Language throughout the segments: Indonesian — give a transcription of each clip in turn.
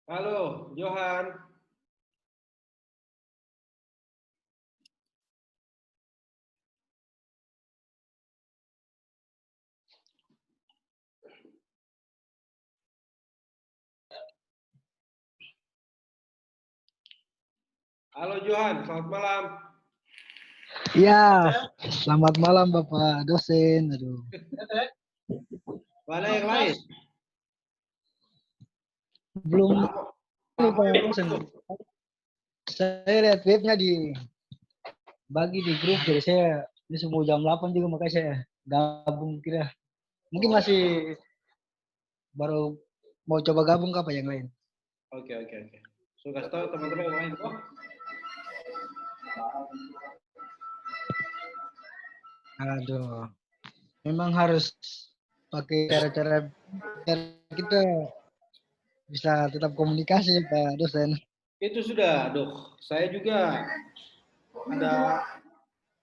Halo, Johan. Halo Johan, selamat malam. Iya, selamat malam Bapak dosen. Aduh. Mana yang lain? Belum ini Pak Pak belum dosen. masuk. Saya lihat webnya bagi di grup, jadi saya ini subuh jam 8 juga makanya saya gabung kira. Mungkin masih baru mau coba gabung ke apa yang lain. Oke. Sudah tahu teman-teman yang lain kok? Aduh. Memang harus pakai cara-cara biar kita bisa tetap komunikasi Pak dosen. Itu sudah, saya juga ada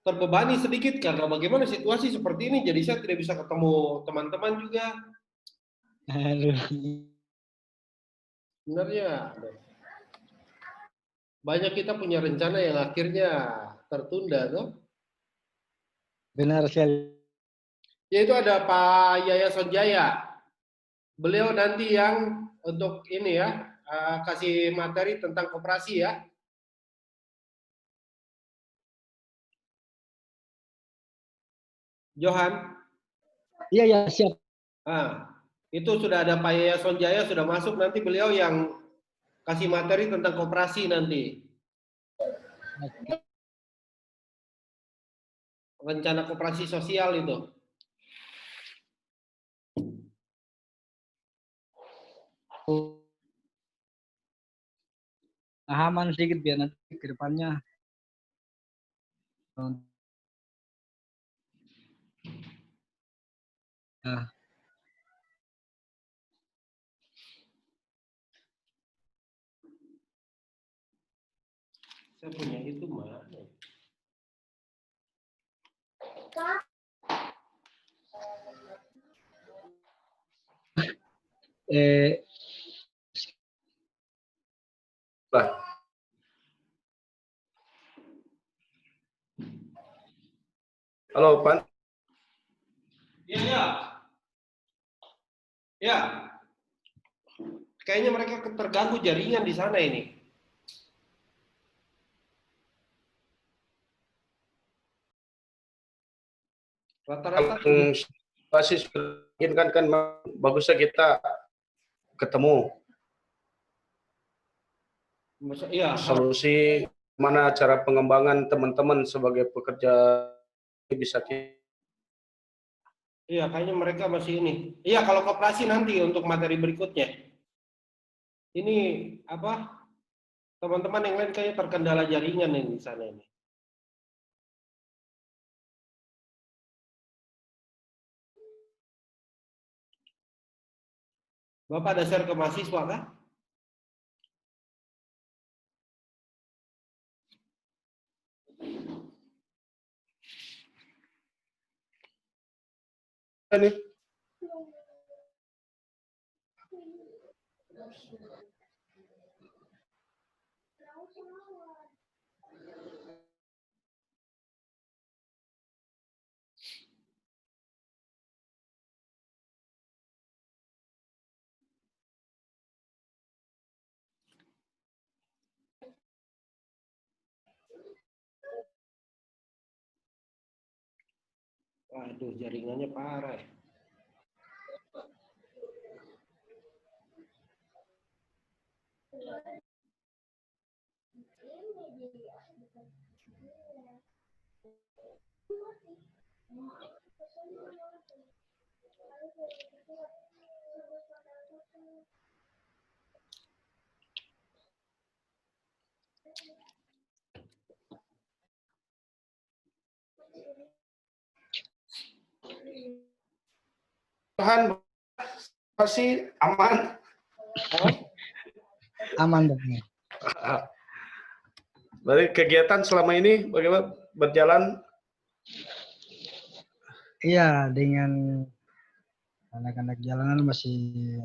terbebani sedikit karena bagaimana situasi seperti ini, jadi saya tidak bisa ketemu teman-teman juga. Aduh. Sebenarnya banyak kita punya rencana yang akhirnya tertunda, tuh. Benar sekali. Yaitu ada Pak Yaya Sonjaya. Beliau nanti yang untuk ini ya, kasih materi tentang koperasi ya. Johan. Iya, siap. Nah, itu sudah ada Pak Yaya Sonjaya sudah masuk, nanti beliau yang kasih materi tentang koperasi nanti. Rencana koperasi sosial itu. Pahaman sedikit biar nanti ke depannya. Nah. Saya punya itu mana? Halo, Pan. Iya. Ya. Kayaknya mereka terganggu jaringan di sana ini. Rata-rata Masih kan bagusnya kita ketemu. Iya, Solusi mana cara pengembangan teman-teman sebagai pekerja bisa iya, kayaknya mereka masih ini. Iya, kalau koperasi nanti untuk materi berikutnya. Ini apa? Teman-teman yang lain kayaknya terkendala jaringan ini di sana ini. Bapak ada share ke mahasiswa kah? ini. Waduh, jaringannya parah ya. Tuhan masih aman. Aman dong. Berarti kegiatan selama ini bagaimana berjalan? Iya, dengan anak-anak jalanan masih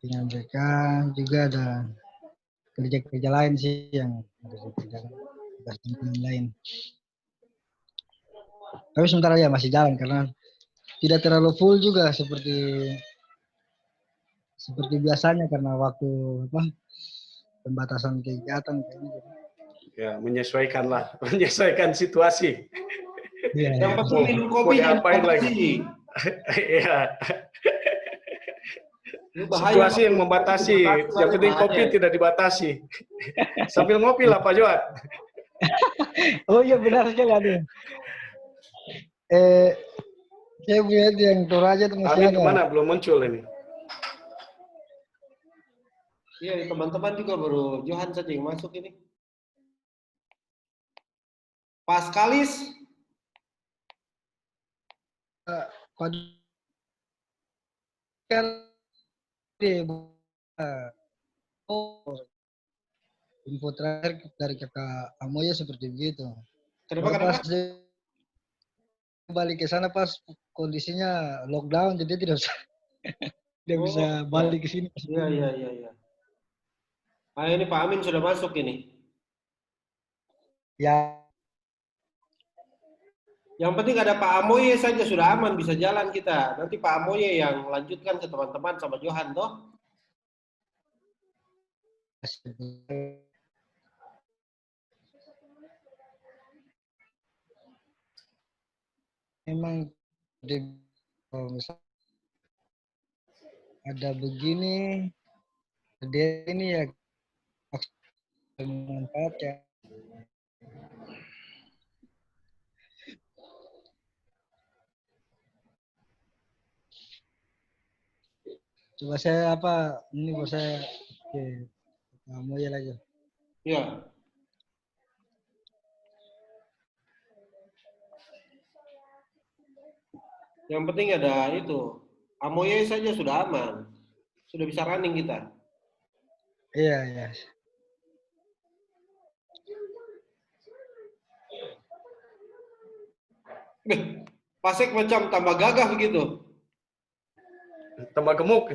dengan mereka juga ada kerja-kerja lain sih yang harus dikerjakan, tugas lingkungan lain. Tapi sementara ya masih jalan karena tidak terlalu full juga seperti biasanya karena waktu pembatasan kegiatan kayaknya. Ya, menyesuaikan lah, menyesuaikan situasi. Iya, Yang ya. penting minum Mau kopi jangan diapain lagi? dibatasi. Iya, Ini bahaya situasi kalau yang membatasi. dibatasi, Yang penting kopi bahaya. tidak dibatasi. Sambil ngopi lah Pak Joat. Oh iya benar sekali ada. Saya punya itu yang Toraja itu masih Amin ada. kemana? Belum muncul ini. Iya, teman-teman juga baru Johan saja yang masuk ini. Paskalis, Pada kan info terakhir dari kakak Amoya seperti begitu. kenapa Pas dia balik ke sana pas kondisinya lockdown jadi tidak bisa Oh, balik ke sini. iya. Ah, ini Pak Amin sudah masuk ini. Ya, Yang penting ada Pak Amoye saja sudah aman, bisa jalan kita. Nanti Pak Amoye yang lanjutkan ke teman-teman sama Johan toh. memang kalau misalnya ada begini, ada ini ya bermanfaat ya. Coba saya ini buat saya mau ya lagi. Ya. Yang penting ada itu. Amoye saja sudah aman. Sudah bisa running kita. Iya. Pasek macam tambah gagah begitu. Tambah gemuk.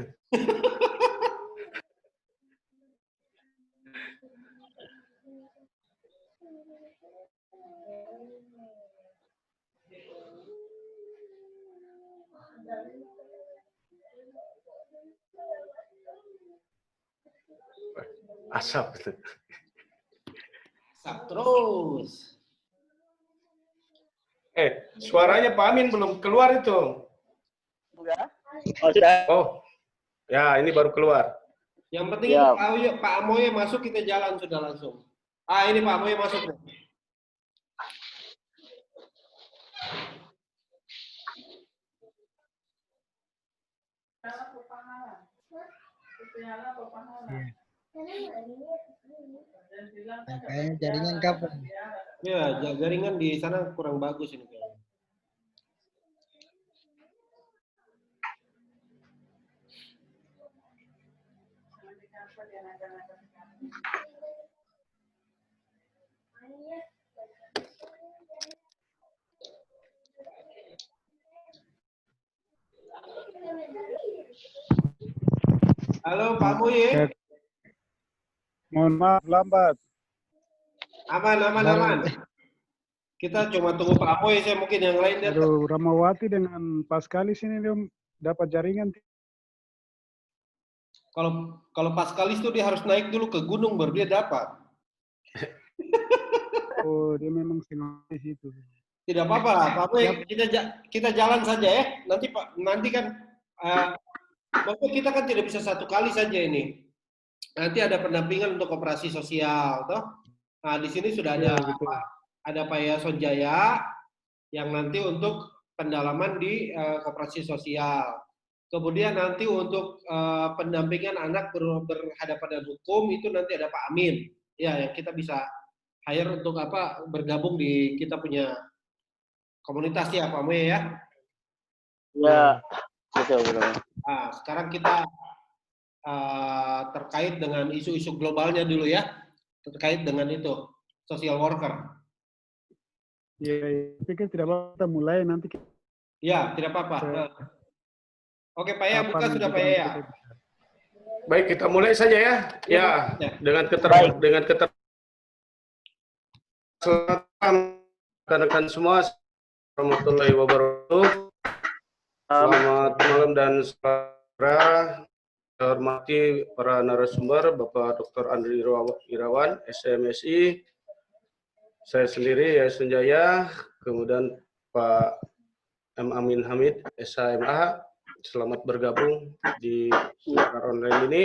Asap. Asap terus. Suaranya Pak Amin belum keluar itu. Oh, sudah. Oh, ya ini baru keluar. Yang penting Ya. Pak Amoye masuk kita jalan sudah langsung. Ah, ini Pak Amoye masuk. Kayaknya jaringan kapan? Ya, jaringan di sana kurang bagus ini kayaknya. Halo Pak Amoye. Mohon maaf lambat. Aman. Kita cuma tunggu Pak Amoy, saya mungkin yang lain datang. Aduh, Ramawati dengan Paskalis ini dia dapat jaringan. Kalau Paskalis itu dia harus naik dulu ke gunung baru dia dapat. Oh, dia memang sengaja di situ. Tidak apa-apa lah, Pak Amoy, kita jalan saja ya. Nanti kan maksudnya kita kan tidak bisa satu kali saja ini. Nanti ada pendampingan untuk operasi sosial, toh. Nah, di sini sudah ada ada Pak Yason Jaya yang nanti untuk pendalaman di koperasi sosial. Kemudian nanti untuk pendampingan anak berhadapan dengan hukum itu nanti ada Pak Amin. Ya, yang kita bisa hire untuk bergabung di kita punya komunitas ya Pak Amin ya. Ya, betul. Nah, sekarang kita terkait dengan isu-isu globalnya dulu ya, terkait dengan itu social worker. Ya, pikir tidak apa-apa kita mulai nanti. Ya, tidak apa-apa. Oke, Pak Ya, buka sudah Pak Ya. Baik, kita mulai saja ya. Ya, dengan keterbatasan rekan-rekan semua, warahmatullahi wabarakatuh. Selamat malam dan saudara. Saya hormati para narasumber, Bapak Dr. Andri Irawan, SMSI, saya sendiri, Yayasan Jaya, kemudian Pak M. Amin Hamid, SHMA, selamat bergabung di seminar online ini.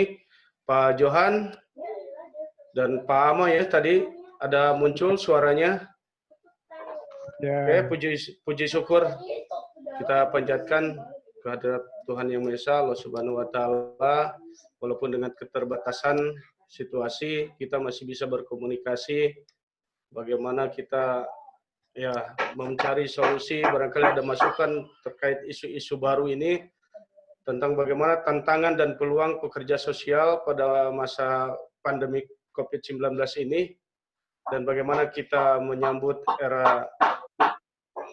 Pak Johan dan Pak Amo ya, tadi ada muncul suaranya. Ya. Oke, puji syukur kita panjatkan kehadirat Tuhan Yang Maha Esa, Allah Subhanahu wa Ta'ala, walaupun dengan keterbatasan situasi kita masih bisa berkomunikasi. Bagaimana kita ya mencari solusi, barangkali ada masukan terkait isu-isu baru ini tentang bagaimana tantangan dan peluang pekerja sosial pada masa pandemi COVID-19 ini, dan bagaimana kita menyambut era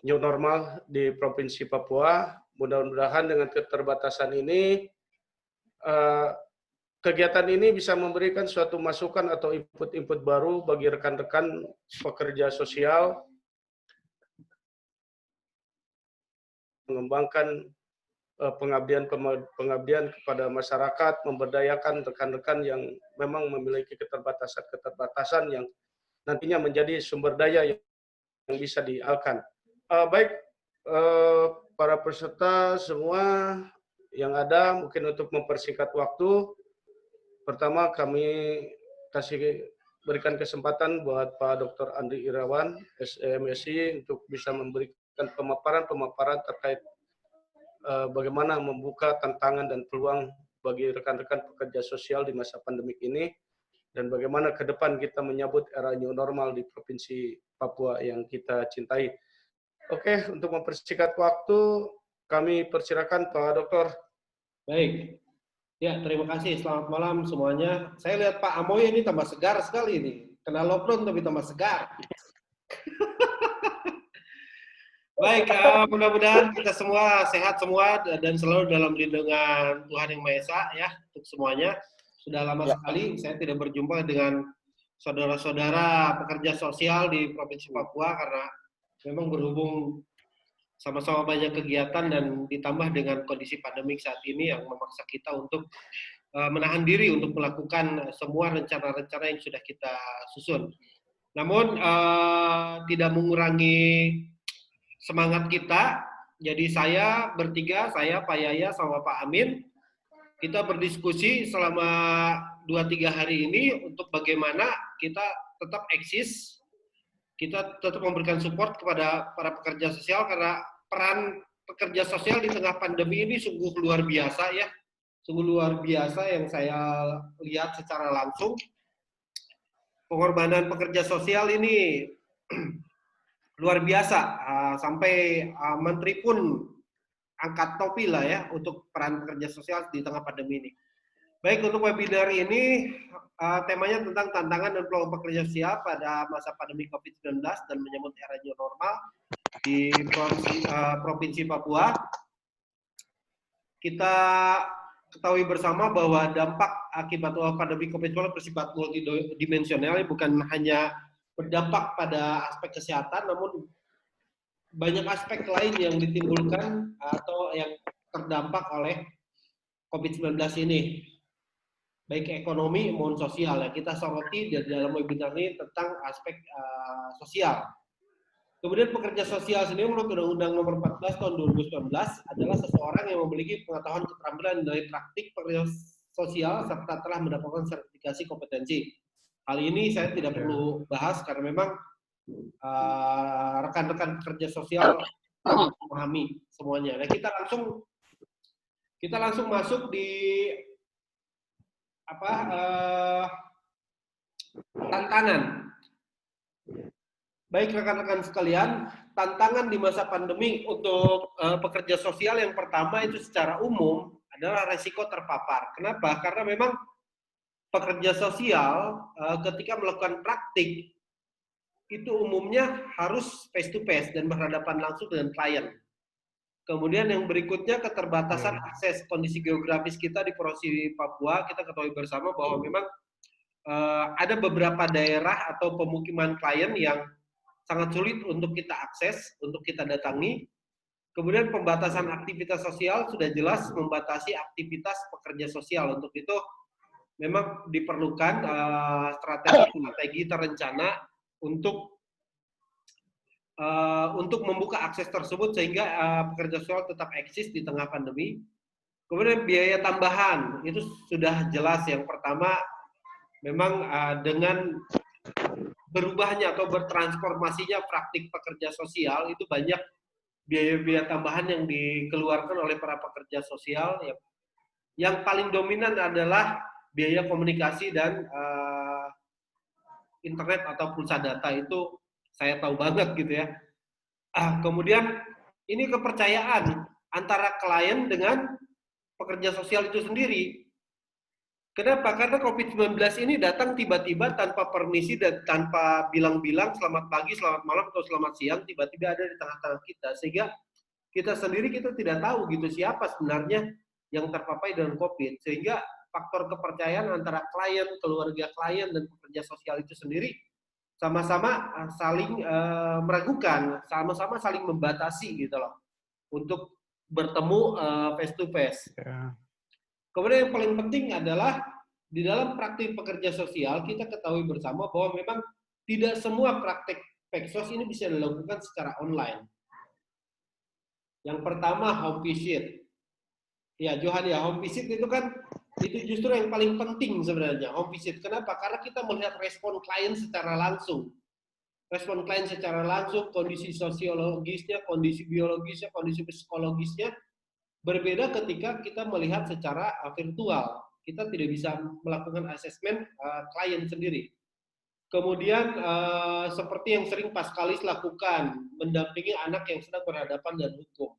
new normal di Provinsi Papua. Mudah-mudahan dengan keterbatasan ini, kegiatan ini bisa memberikan suatu masukan atau input-input baru bagi rekan-rekan pekerja sosial, mengembangkan pengabdian kepada masyarakat, memberdayakan rekan-rekan yang memang memiliki keterbatasan yang nantinya menjadi sumber daya yang bisa dialihkan. Baik, para peserta semua yang ada, mungkin untuk mempersingkat waktu, pertama kami berikan kesempatan buat Pak Dr. Andri Irawan, SMSI, untuk bisa memberikan pemaparan terkait bagaimana membuka tantangan dan peluang bagi rekan-rekan pekerja sosial di masa pandemik ini, dan bagaimana ke depan kita menyambut era new normal di Provinsi Papua yang kita cintai. Oke, untuk mempersingkat waktu, kami persilakan Pak Dokter. Baik. Ya, terima kasih. Selamat malam semuanya. Saya lihat Pak Amoy ini tambah segar sekali ini. Kena lockdown tapi tambah segar. Baik, mudah-mudahan kita semua sehat semua dan selalu dalam lindungan Tuhan Yang Maha Esa ya, untuk semuanya. Sudah lama sekali saya tidak berjumpa dengan saudara-saudara pekerja sosial di Provinsi Papua karena memang berhubung sama-sama banyak kegiatan dan ditambah dengan kondisi pandemik saat ini yang memaksa kita untuk menahan diri untuk melakukan semua rencana-rencana yang sudah kita susun. Namun tidak mengurangi semangat kita. Jadi saya bertiga, saya, Pak Yaya, sama Pak Amin, kita berdiskusi selama 2-3 hari ini untuk bagaimana kita tetap eksis, kita tetap memberikan support kepada para pekerja sosial, karena peran pekerja sosial di tengah pandemi ini sungguh luar biasa ya. Sungguh luar biasa yang saya lihat secara langsung. Pengorbanan pekerja sosial ini luar biasa, sampai menteri pun angkat topi lah ya untuk peran pekerja sosial di tengah pandemi ini. Baik, untuk webinar ini temanya tentang tantangan dan peluang pekerja sosial pada masa pandemi COVID-19 dan menyambut era new normal di Provinsi Papua. Kita ketahui bersama bahwa dampak akibat pandemi COVID-19 bersifat multidimensional, bukan hanya berdampak pada aspek kesehatan, namun banyak aspek lain yang ditimbulkan atau yang terdampak oleh COVID-19 ini, baik ekonomi maupun sosial. Ya, kita soroti di dalam webinar ini tentang aspek sosial. Kemudian pekerja sosial sendiri menurut Undang-Undang Nomor 14 Tahun 2019 adalah seseorang yang memiliki pengetahuan keterampilan dari praktik pekerja sosial serta telah mendapatkan sertifikasi kompetensi. Hal ini saya tidak perlu bahas karena memang rekan-rekan pekerja sosial memahami semuanya. Nah, kita langsung masuk di tantangan. Baik rekan-rekan sekalian, tantangan di masa pandemi untuk pekerja sosial yang pertama itu secara umum adalah resiko terpapar. Kenapa? Karena memang pekerja sosial ketika melakukan praktik itu umumnya harus face to face dan berhadapan langsung dengan klien. Kemudian yang berikutnya keterbatasan akses. Kondisi geografis kita di Provinsi Papua, kita ketahui bersama bahwa memang ada beberapa daerah atau pemukiman klien yang sangat sulit untuk kita akses, untuk kita datangi. Kemudian pembatasan aktivitas sosial sudah jelas membatasi aktivitas pekerja sosial. Untuk itu memang diperlukan strategi terencana untuk membuka akses tersebut sehingga pekerja sosial tetap eksis di tengah pandemi. Kemudian biaya tambahan itu sudah jelas. Yang pertama memang dengan berubahnya atau bertransformasinya praktik pekerja sosial itu banyak biaya-biaya tambahan yang dikeluarkan oleh para pekerja sosial. Yang paling dominan adalah biaya komunikasi dan internet atau pulsa data, itu saya tahu banget gitu ya. Kemudian ini kepercayaan antara klien dengan pekerja sosial itu sendiri. Kenapa? Karena COVID-19 ini datang tiba-tiba tanpa permisi dan tanpa bilang-bilang selamat pagi, selamat malam, atau selamat siang, tiba-tiba ada di tengah-tengah kita. Sehingga kita sendiri kita tidak tahu gitu siapa sebenarnya yang terpapai dengan COVID. Sehingga faktor kepercayaan antara klien, keluarga klien, dan pekerja sosial itu sendiri sama-sama saling meragukan, sama-sama saling membatasi gitu loh untuk bertemu face to face. Kemudian yang paling penting adalah di dalam praktik pekerja sosial kita ketahui bersama bahwa memang tidak semua praktik peksos ini bisa dilakukan secara online. Yang pertama home visit. Ya Johan ya, home visit itu kan itu justru yang paling penting sebenarnya, home visit. Kenapa? Karena kita melihat respon klien secara langsung. Respon klien secara langsung, kondisi sosiologisnya, kondisi biologisnya, kondisi psikologisnya berbeda ketika kita melihat secara virtual. Kita tidak bisa melakukan asesmen klien sendiri. Kemudian seperti yang sering Paskalis lakukan, mendampingi anak yang sedang berhadapan dengan hukum.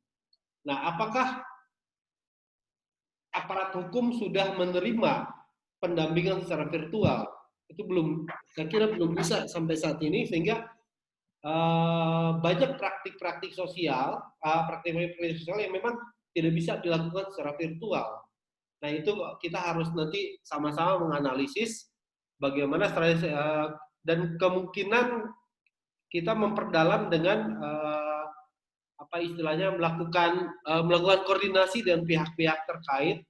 Nah, apakah aparat hukum sudah menerima pendampingan secara virtual? Itu belum, saya kira belum bisa sampai saat ini, sehingga banyak praktik-praktik sosial, praktik-praktik sosial yang memang tidak bisa dilakukan secara virtual. Nah itu kita harus nanti sama-sama menganalisis bagaimana strategi dan kemungkinan kita memperdalam dengan apa istilahnya melakukan koordinasi dengan pihak-pihak terkait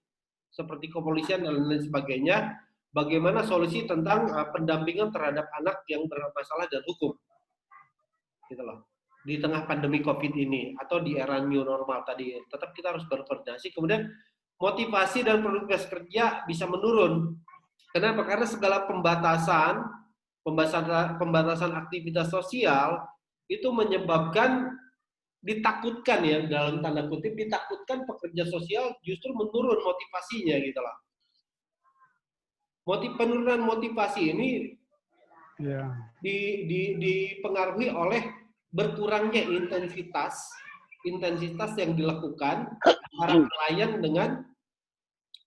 seperti kepolisian dan lain sebagainya. Bagaimana solusi tentang pendampingan terhadap anak yang bermasalah dan hukum, gitu loh. Di tengah pandemi COVID ini atau di era new normal tadi, tetap kita harus berkoordinasi. Kemudian motivasi dan produktivitas kerja bisa menurun. Kenapa? Karena segala pembatasan aktivitas sosial itu menyebabkan ditakutkan ya, dalam tanda kutip ditakutkan pekerja sosial justru menurun motivasinya gitu loh. Penurunan motivasi ini dipengaruhi oleh berkurangnya intensitas yang dilakukan antara klien dengan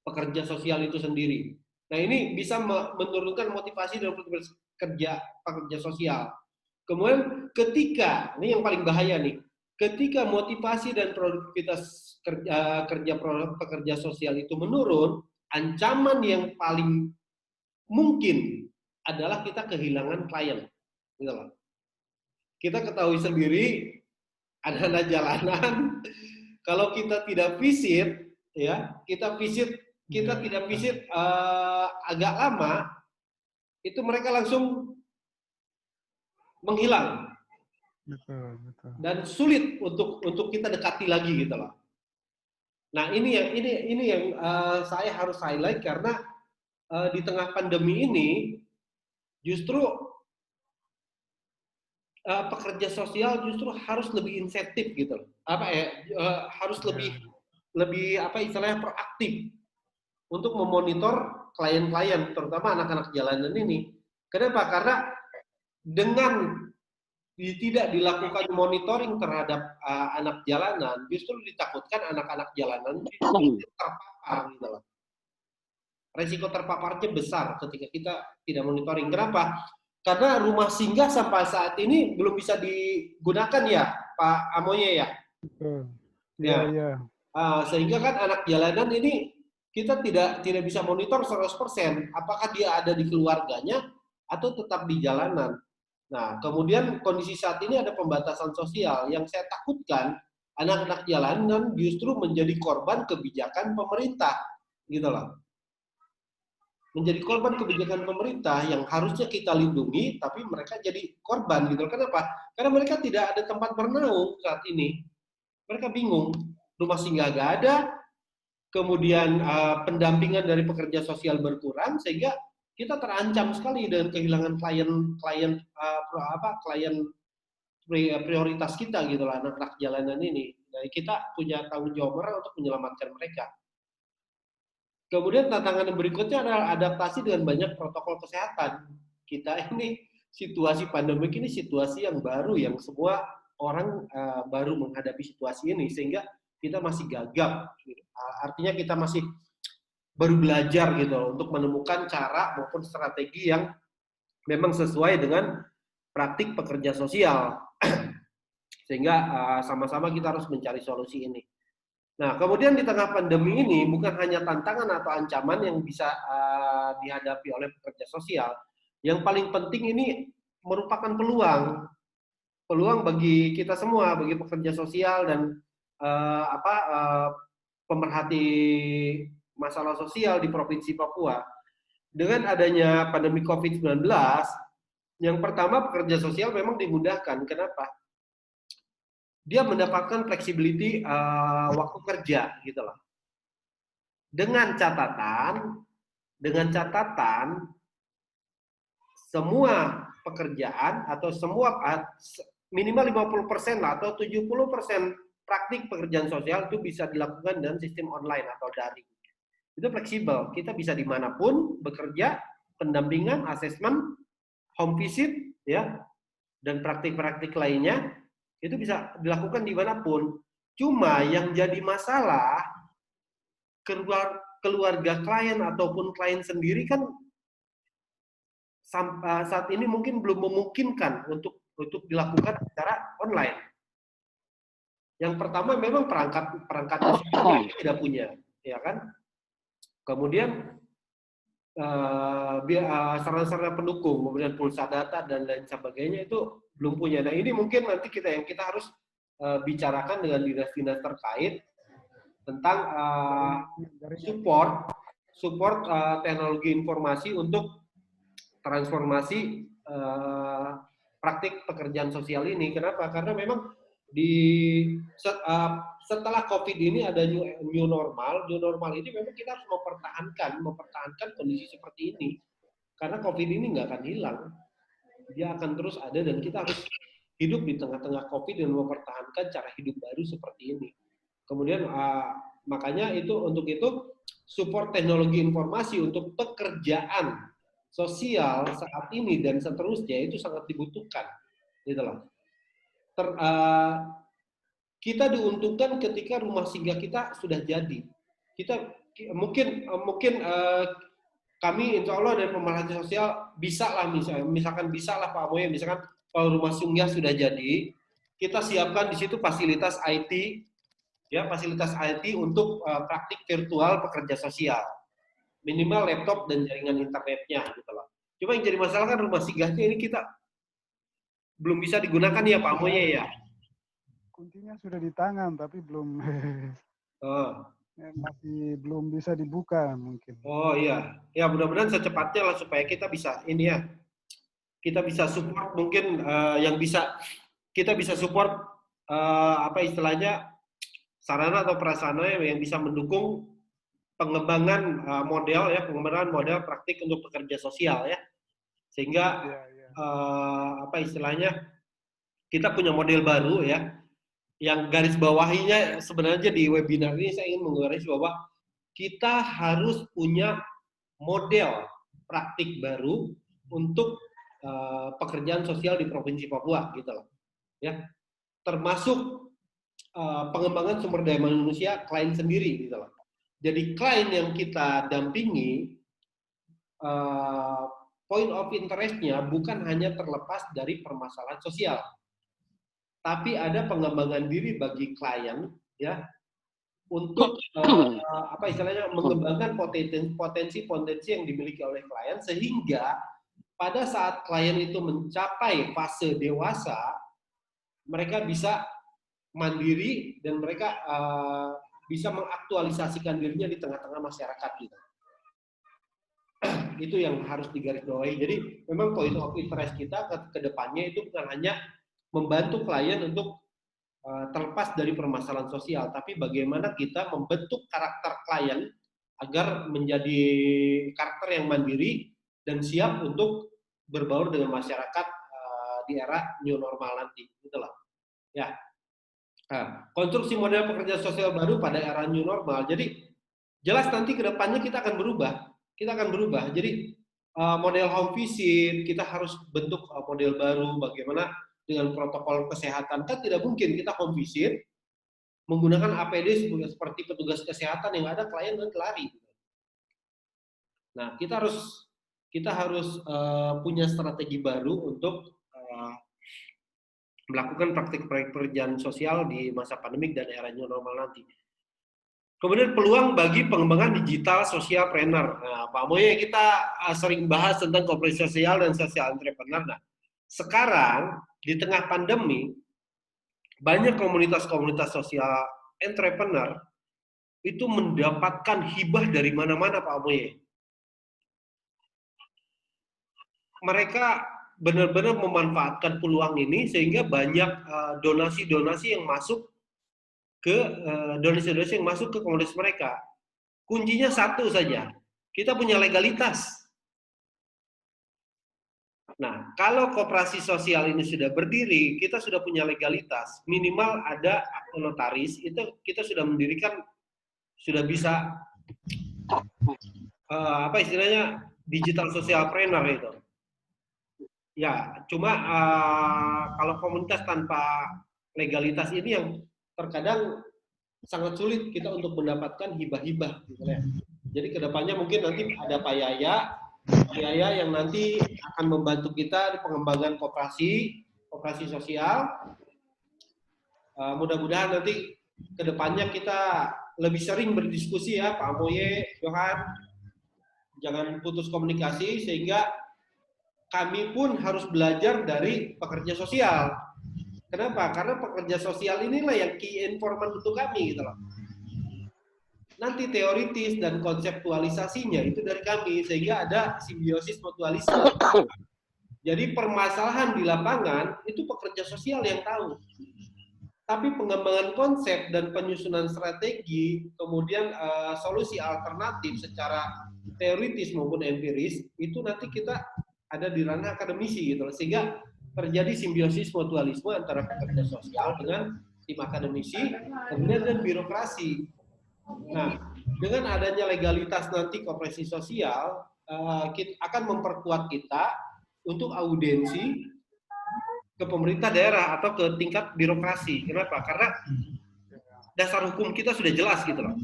pekerja sosial itu sendiri. Nah ini bisa menurunkan motivasi dan produktivitas pekerja sosial. Kemudian ketika, ini yang paling bahaya nih, ketika motivasi dan produktivitas pekerja sosial itu menurun, ancaman yang paling mungkin adalah kita kehilangan klien. Gitu loh. Kita ketahui sendiri, anak-anak jalanan, kalau kita tidak visit, ya, kita tidak visit agak lama, itu mereka langsung menghilang. Betul. Dan sulit untuk kita dekati lagi gitu loh. Nah ini yang saya harus highlight karena di tengah pandemi ini justru pekerja sosial justru harus lebih insentif gitu loh. Harus lebih apa istilahnya proaktif untuk memonitor klien-klien terutama anak-anak jalanan ini. Kenapa? Karena dengan tidak dilakukan monitoring terhadap anak jalanan, justru ditakutkan anak-anak jalanan terpapar gitu loh. Resiko terpaparnya besar ketika kita tidak monitoring. Kenapa? Karena rumah singgah sampai saat ini belum bisa digunakan ya, Pak Amoye ya. Iya, Ya. iya. Sehingga kan anak jalanan ini kita tidak bisa monitor 100% apakah dia ada di keluarganya atau tetap di jalanan. Nah, kemudian kondisi saat ini ada pembatasan sosial yang saya takutkan anak-anak jalanan justru menjadi korban kebijakan pemerintah, gitu loh. Menjadi korban kebijakan pemerintah yang harusnya kita lindungi, tapi mereka jadi korban, gitu loh. Kenapa? Karena mereka tidak ada tempat bernaung saat ini. Mereka bingung, rumah singgah nggak ada, kemudian pendampingan dari pekerja sosial berkurang, sehingga kita terancam sekali dengan kehilangan klien prioritas kita gitu lah, anak-anak jalanan ini. Jadi kita punya tanggung jawab moral untuk menyelamatkan mereka. Kemudian tantangan berikutnya adalah adaptasi dengan banyak protokol kesehatan. Kita ini situasi pandemik ini situasi yang baru, yang semua orang baru menghadapi situasi ini, sehingga kita masih gagap. Artinya kita masih baru belajar gitu untuk menemukan cara maupun strategi yang memang sesuai dengan praktik pekerja sosial. Sehingga sama-sama kita harus mencari solusi ini. Nah, kemudian di tengah pandemi ini bukan hanya tantangan atau ancaman yang bisa dihadapi oleh pekerja sosial, yang paling penting ini merupakan peluang bagi kita semua, bagi pekerja sosial dan pemerhati masalah sosial di Provinsi Papua. Dengan adanya pandemi COVID-19, yang pertama pekerja sosial memang dimudahkan. Kenapa? Dia mendapatkan flexibility waktu kerja gitu loh. Dengan catatan semua pekerjaan atau semua minimal 50% lah atau 70% praktik pekerjaan sosial itu bisa dilakukan dengan sistem online atau daring. Itu fleksibel, kita bisa dimanapun bekerja, pendampingan, asesmen, home visit, ya, dan praktik-praktik lainnya itu bisa dilakukan dimanapun. Cuma yang jadi masalah keluarga klien ataupun klien sendiri kan saat ini mungkin belum memungkinkan untuk dilakukan secara online. Yang pertama memang perangkatnya tidak punya, ya kan? Kemudian sarana-sarana pendukung, kemudian pulsa data dan lain sebagainya itu belum punya. Nah ini mungkin nanti kita harus bicarakan dengan dinas-dinas terkait tentang support teknologi informasi untuk transformasi praktik pekerjaan sosial ini. Kenapa? Karena memang setelah COVID ini ada new normal ini memang kita harus mempertahankan kondisi seperti ini. Karena COVID ini nggak akan hilang. Dia akan terus ada dan kita harus hidup di tengah-tengah COVID dan mempertahankan cara hidup baru seperti ini. Kemudian makanya untuk itu support teknologi informasi untuk pekerjaan sosial saat ini dan seterusnya itu sangat dibutuhkan, gitu loh. Kita diuntungkan ketika rumah singgah kita sudah jadi. Kita mungkin kami insya Allah dari pemerhati sosial bisa lah misalkan bisa lah Pak Boy, misalkan kalau rumah singgah sudah jadi, kita siapkan di situ fasilitas IT, ya fasilitas IT untuk praktik virtual pekerja sosial, minimal laptop dan jaringan internetnya, gitu loh. Cuma yang jadi masalah kan rumah singgahnya ini kita belum bisa digunakan ya Pak Moye ya. Kuncinya sudah di tangan tapi belum masih belum bisa dibuka mungkin. Oh iya, ya mudah-mudahan secepatnya lah supaya kita bisa ini ya, kita bisa support mungkin yang bisa kita bisa support apa istilahnya sarana atau prasarana yang bisa mendukung pengembangan model praktik untuk pekerja sosial ya, sehingga apa istilahnya kita punya model baru ya. Yang garis bawahinya sebenarnya di webinar ini saya ingin menggaris bahwa kita harus punya model praktik baru untuk pekerjaan sosial di Provinsi Papua gitu loh. Ya. Termasuk pengembangan sumber daya manusia klien sendiri gitu loh. Jadi klien yang kita dampingi point of interest-nya bukan hanya terlepas dari permasalahan sosial. Tapi ada pengembangan diri bagi klien ya, untuk apa istilahnya mengembangkan potensi yang dimiliki oleh klien, sehingga pada saat klien itu mencapai fase dewasa, mereka bisa mandiri dan mereka bisa mengaktualisasikan dirinya di tengah-tengah masyarakat gitu. Itu yang harus digarisbawahi. Jadi memang point of interest kita ke depannya itu bukan hanya membantu klien untuk terlepas dari permasalahan sosial, tapi bagaimana kita membentuk karakter klien agar menjadi karakter yang mandiri dan siap untuk berbaur dengan masyarakat di era new normal nanti, gitulah. Ya. Nah, konstruksi model pekerja sosial baru pada era new normal. Jadi jelas nanti ke depannya kita akan berubah. Jadi model home visit kita harus bentuk model baru, bagaimana dengan protokol kesehatan. Kan tidak mungkin kita home visit menggunakan APD seperti petugas kesehatan yang ada klien dan lari. Nah, kita harus punya strategi baru untuk melakukan praktik pekerjaan sosial di masa pandemik dan era new normal nanti. Kemudian peluang bagi pengembangan digital social planner. Nah, Pak Moye, kita sering bahas tentang kooperasi sosial dan social entrepreneur. Nah, sekarang di tengah pandemi, banyak komunitas-komunitas sosial entrepreneur itu mendapatkan hibah dari mana-mana, Pak Moye. Mereka benar-benar memanfaatkan peluang ini sehingga banyak donasi-donasi yang masuk ke komunitas mereka. Kuncinya satu saja, kita punya legalitas. Nah, kalau koperasi sosial ini sudah berdiri, kita sudah punya legalitas. Minimal ada akte notaris, itu kita sudah mendirikan, sudah bisa apa istilahnya digital social planner itu. Ya, cuma kalau komunitas tanpa legalitas ini yang terkadang sangat sulit kita untuk mendapatkan hibah-hibah gitu ya. Jadi kedepannya mungkin nanti ada Pak Yaya yang nanti akan membantu kita di pengembangan koperasi sosial. Mudah-mudahan nanti kedepannya kita lebih sering berdiskusi ya Pak Moye, Johan. Jangan putus komunikasi sehingga kami pun harus belajar dari pekerja sosial. Kenapa? Karena pekerja sosial inilah yang key informan untuk kami gitu loh. Nanti teoritis dan konseptualisasinya itu dari kami sehingga ada simbiosis mutualisme. Jadi permasalahan di lapangan itu pekerja sosial yang tahu. Tapi pengembangan konsep dan penyusunan strategi, kemudian solusi alternatif secara teoritis maupun empiris itu nanti kita ada di ranah akademisi gitu loh. Sehingga terjadi simbiosis mutualisme antara pekerja sosial dengan tim akademisi, kemudian dan birokrasi. Nah, dengan adanya legalitas nanti koperasi sosial akan memperkuat kita untuk audiensi ke pemerintah daerah atau ke tingkat birokrasi. Kenapa? Karena dasar hukum kita sudah jelas gitu loh.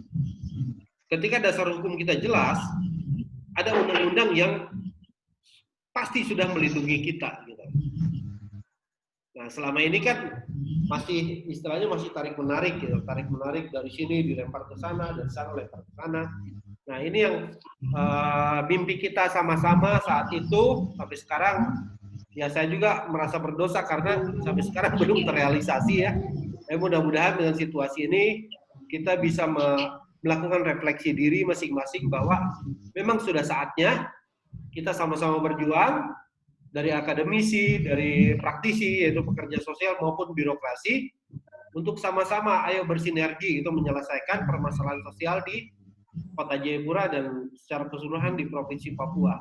Ketika dasar hukum kita jelas, ada undang-undang yang pasti sudah melindungi kita gitu. Nah, selama ini kan masih istilahnya masih tarik-menarik gitu. Tarik-menarik dari sini dilempar ke sana, dari sana lempar ke sana. Nah, ini yang mimpi kita sama-sama saat itu sampai sekarang. Ya, saya juga merasa berdosa karena sampai sekarang belum terrealisasi ya. Mudah-mudahan dengan situasi ini kita bisa melakukan refleksi diri masing-masing bahwa memang sudah saatnya kita sama-sama berjuang dari akademisi, dari praktisi yaitu pekerja sosial maupun birokrasi untuk sama-sama ayo bersinergi itu menyelesaikan permasalahan sosial di Kota Jayapura dan secara keseluruhan di Provinsi Papua.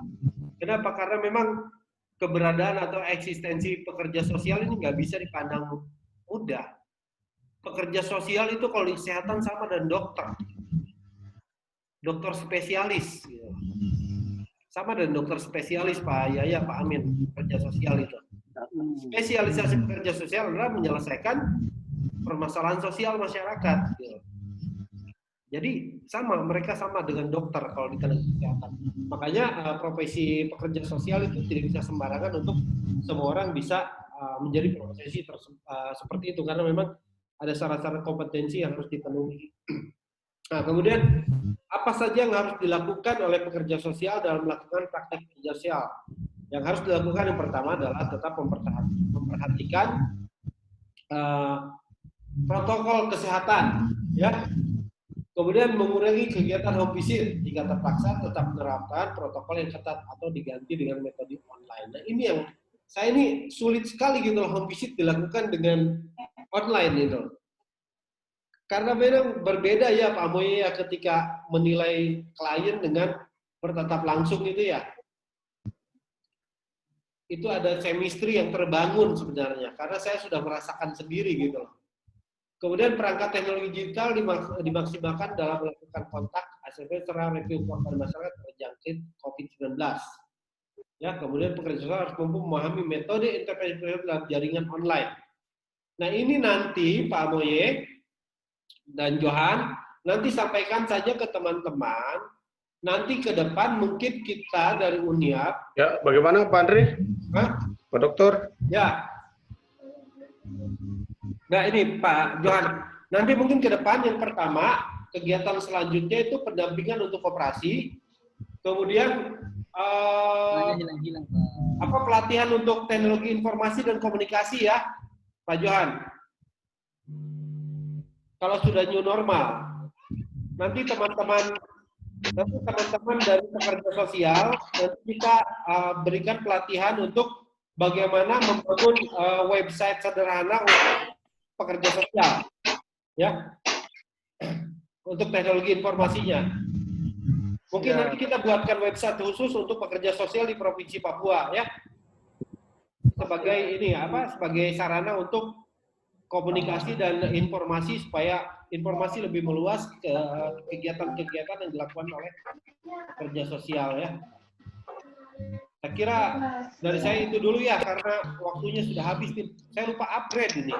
Kenapa? Karena memang keberadaan atau eksistensi pekerja sosial ini nggak bisa dipandang mudah. Pekerja sosial itu kalau di kesehatan sama dan dokter spesialis. Gitu. Sama dengan dokter spesialis Pak Yaya, Pak Amin, pekerja sosial itu. Spesialisasi pekerja sosial adalah menyelesaikan permasalahan sosial masyarakat. Gitu. Jadi mereka sama dengan dokter kalau di tenaga kesehatan. Makanya profesi pekerja sosial itu tidak bisa sembarangan untuk semua orang bisa menjadi profesi seperti itu karena memang ada syarat-syarat kompetensi yang harus dipenuhi. Nah, kemudian apa saja yang harus dilakukan oleh pekerja sosial dalam melakukan praktik kerja sosial? Yang harus dilakukan yang pertama adalah tetap memperhatikan protokol kesehatan, ya. Kemudian mengurangi kegiatan home visit jika terpaksa, tetap menerapkan protokol yang ketat atau diganti dengan metode online. Nah, ini yang saya ini sulit sekali gitu loh, home visit dilakukan dengan online gitu. Karena memang berbeda ya Pak Moye ya ketika menilai klien dengan bertatap langsung itu ya. Itu ada chemistry yang terbangun sebenarnya, karena saya sudah merasakan sendiri gitu loh. Kemudian perangkat teknologi digital dimaksimalkan dalam melakukan kontak, ACV, serta review korban masyarakat terjangkit COVID-19. Ya, kemudian pekerja sosial harus mampu memahami metode intervensi dalam jaringan online. Nah, ini nanti Pak Moye dan Johan, nanti sampaikan saja ke teman-teman. Nanti ke depan mungkin kita dari UNIAP. Ya, bagaimana Pak Andri? Hah? Pak Dokter? Ya. Nah ini Pak Johan, nanti mungkin ke depan yang pertama, kegiatan selanjutnya itu pendampingan untuk koperasi, kemudian pelatihan untuk teknologi informasi dan komunikasi ya, Pak Johan. Kalau sudah new normal, nanti teman-teman dari pekerja sosial, nanti kita berikan pelatihan untuk bagaimana membangun website sederhana untuk pekerja sosial, ya, untuk teknologi informasinya. Mungkin nanti kita buatkan website khusus untuk pekerja sosial di Provinsi Papua, ya, sebagai ini apa? Sebagai sarana untuk komunikasi dan informasi supaya informasi lebih meluas ke kegiatan-kegiatan yang dilakukan oleh pekerja sosial, ya. Saya kira dari saya itu dulu ya, karena waktunya sudah habis nih. Saya lupa upgrade ini.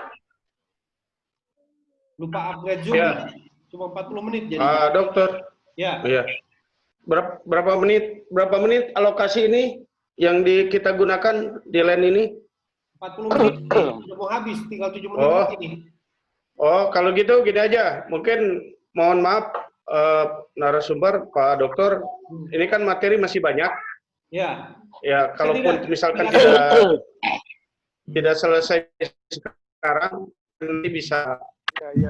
Lupa upgrade Zoom. Ya. Cuma 40 menit jadi. Dokter. Ya. Iya. Berapa menit alokasi ini yang kita gunakan di line ini? 40 menit. Sudah mau habis, tinggal 7 menit lagi nih. Oh, kalau gitu gini aja. Mungkin mohon maaf narasumber Pak Dokter, ini kan materi masih banyak. Ya. Ya, kalaupun misalkan tidak selesai sekarang, nanti bisa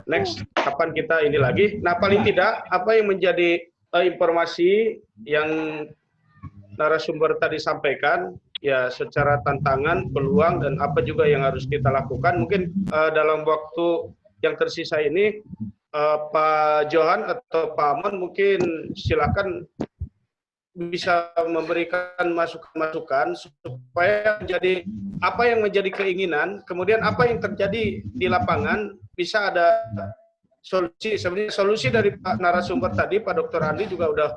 next kapan kita ini lagi. Nah, paling tidak apa yang menjadi informasi yang narasumber tadi sampaikan, ya secara tantangan, peluang, dan apa juga yang harus kita lakukan. Mungkin dalam waktu yang tersisa ini, Pak Johan atau Pak Amon mungkin silakan bisa memberikan masukan-masukan supaya menjadi apa yang menjadi keinginan, kemudian apa yang terjadi di lapangan bisa ada solusi. Sebenarnya solusi dari Pak narasumber tadi, Pak Dr. Andi juga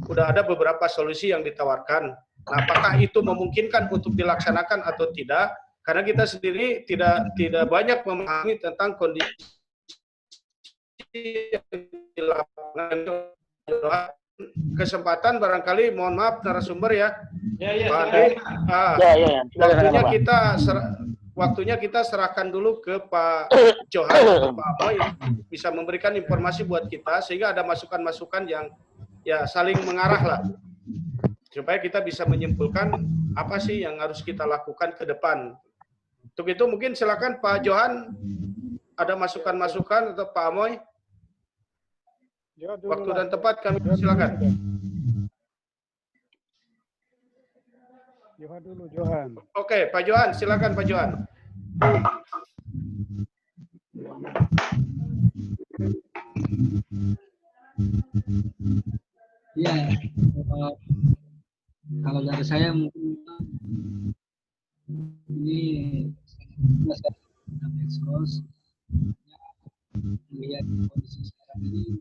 udah ada beberapa solusi yang ditawarkan. Nah, apakah itu memungkinkan untuk dilaksanakan atau tidak? Karena kita sendiri tidak banyak memahami tentang kondisi yang di lapangan. Kesempatan barangkali, mohon maaf narasumber ya. Pak Andi, waktunya kita serahkan dulu ke Pak Johan atau Pak Boy, bisa memberikan informasi buat kita sehingga ada masukan-masukan yang ya saling mengarah lah, supaya kita bisa menyimpulkan apa sih yang harus kita lakukan ke depan. Untuk itu mungkin silakan Pak Johan, ada masukan-masukan atau Pak Amoy. Waktu dan tempat kami silakan. Johan dulu, Johan. Oke, Pak Johan, silakan Pak Johan. Ya, kalau dari saya mungkin ini masih ekspos melihat kondisi sekarang ini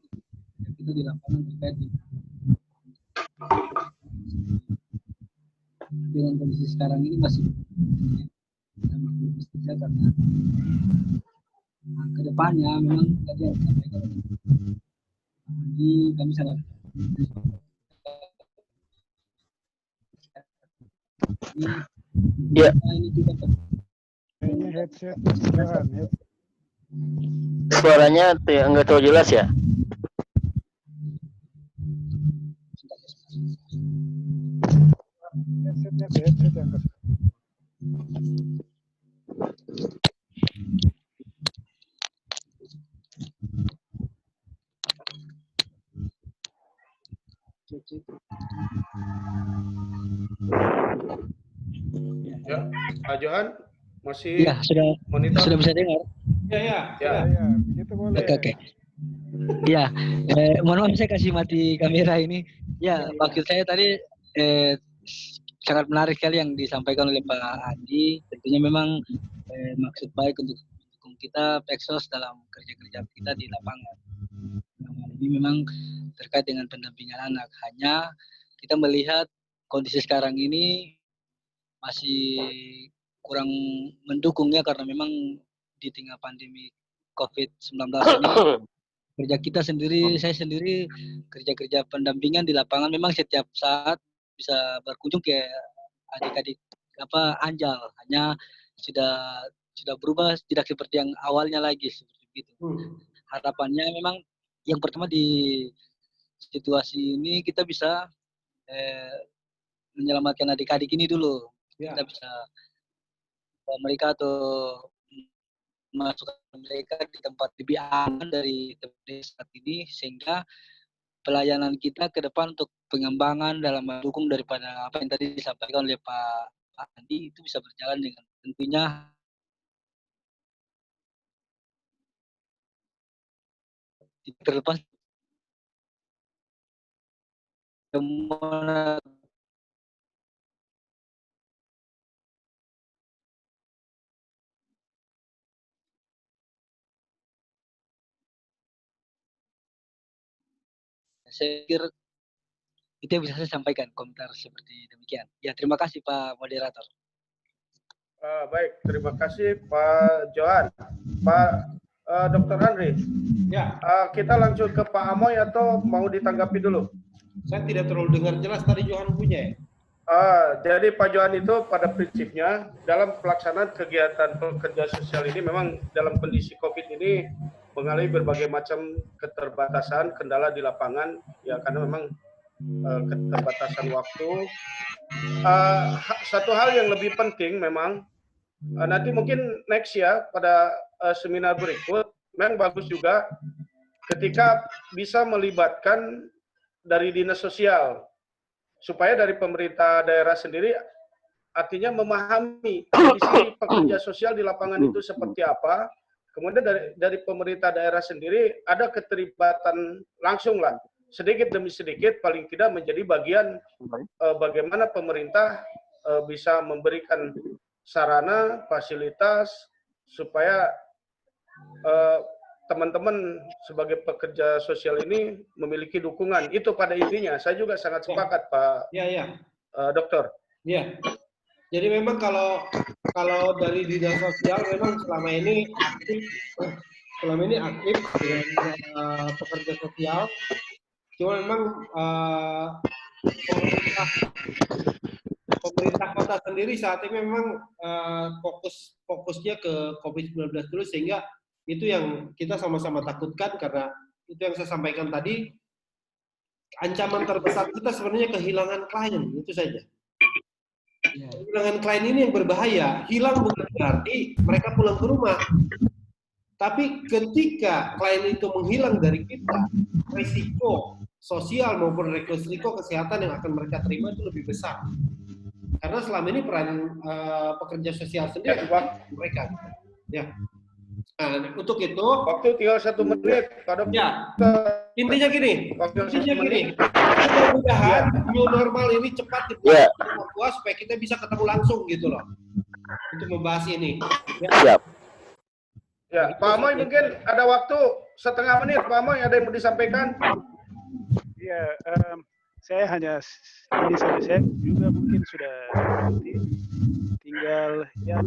kita di lapangan terkait dengan kondisi sekarang ini masih karena kedepannya memang tadi yang disampaikan ini kami sangat ini juga Kayaknya headset Johan. Suaranya nggak terlalu jelas ya. Headsetnya ke headset yang ke Ya, Pak Johan masih Iya, monitor. sudah bisa dengar. Ya, ya. Ya. ya, begitu boleh. Oke. Iya, mohon maaf saya kasih mati kamera ini. Ya, maksud saya tadi sangat menarik sekali yang disampaikan oleh Pak Andi. Tentunya memang maksud baik untuk mendukung kita Peksos dalam kerja-kerja kita di lapangan. Ini memang terkait dengan pendampingan anak. Hanya kita melihat kondisi sekarang ini masih kurang mendukungnya karena memang di tengah pandemi COVID-19 ini kerja kita sendiri, saya sendiri kerja-kerja pendampingan di lapangan memang setiap saat bisa berkunjung ke adik-adik Anjal, hanya sudah berubah tidak seperti yang awalnya lagi seperti itu. Harapannya memang yang pertama di situasi ini kita bisa menyelamatkan adik-adik ini dulu. Kita bisa mereka atau masukkan mereka di tempat lebih aman dari tempat saat ini sehingga pelayanan kita ke depan untuk pengembangan dalam mendukung daripada apa yang tadi disampaikan oleh Pak Andi itu bisa berjalan dengan tentunya terlepas saya pikir itu yang bisa saya sampaikan komentar seperti demikian. Ya, terima kasih Pak Moderator. Baik, terima kasih Pak Johan. Pak Dr. Andri, Ya. Kita langsung ke Pak Amoy atau mau ditanggapi dulu? Saya tidak terlalu dengar jelas tadi Johan punya. Jadi Pak Johan itu pada prinsipnya dalam pelaksanaan kegiatan pekerja sosial ini memang dalam kondisi COVID ini mengalami berbagai macam keterbatasan, kendala di lapangan, ya karena memang keterbatasan waktu. Satu hal yang lebih penting memang nanti mungkin next ya pada seminar berikut memang bagus juga ketika bisa melibatkan dari dinas sosial supaya dari pemerintah daerah sendiri artinya memahami kondisi pekerja sosial di lapangan itu seperti apa, kemudian dari pemerintah daerah sendiri ada keterlibatan langsung lah sedikit demi sedikit paling tidak menjadi bagian bagaimana pemerintah bisa memberikan sarana, fasilitas supaya teman-teman sebagai pekerja sosial ini memiliki dukungan. Itu pada intinya. Saya juga sangat sepakat, Pak Dokter. Iya. Jadi memang kalau dari dinas sosial memang selama ini aktif dengan pekerja sosial. Cuma memang pemerintah kota sendiri saat ini memang fokusnya ke COVID-19 dulu, sehingga itu yang kita sama-sama takutkan karena itu yang saya sampaikan tadi, ancaman terbesar kita sebenarnya kehilangan klien, itu saja. Kehilangan klien ini yang berbahaya. Hilang bukan berarti mereka pulang ke rumah. Tapi ketika klien itu menghilang dari kita, risiko sosial maupun risiko kesehatan yang akan mereka terima itu lebih besar. Karena selama ini peran pekerja sosial sendiri mereka. Ya. Nah, untuk itu waktu tinggal 1 menit, Pak Dokter. Ya. Intinya gini. Mudah-mudahan new normal ini cepat dibuat Papua supaya kita bisa ketemu langsung gitu loh. Untuk membahas ini. Ya. Siap. Ya, Pak Amoy mungkin ada waktu 1/2 menit, Pak Amoy ada yang mau disampaikan? Iya, saya hanya ini saja. Saya juga mungkin sudah berarti tinggal yang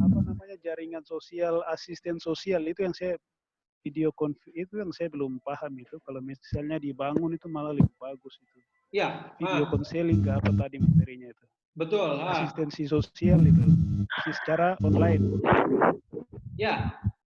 apa namanya jaringan sosial, asisten sosial itu yang saya itu yang saya belum paham itu. Kalau misalnya dibangun itu malah lebih bagus itu. Ya. Video konseling ke apa tadi materinya itu. Betul. Asistensi sosial itu secara online. Ya,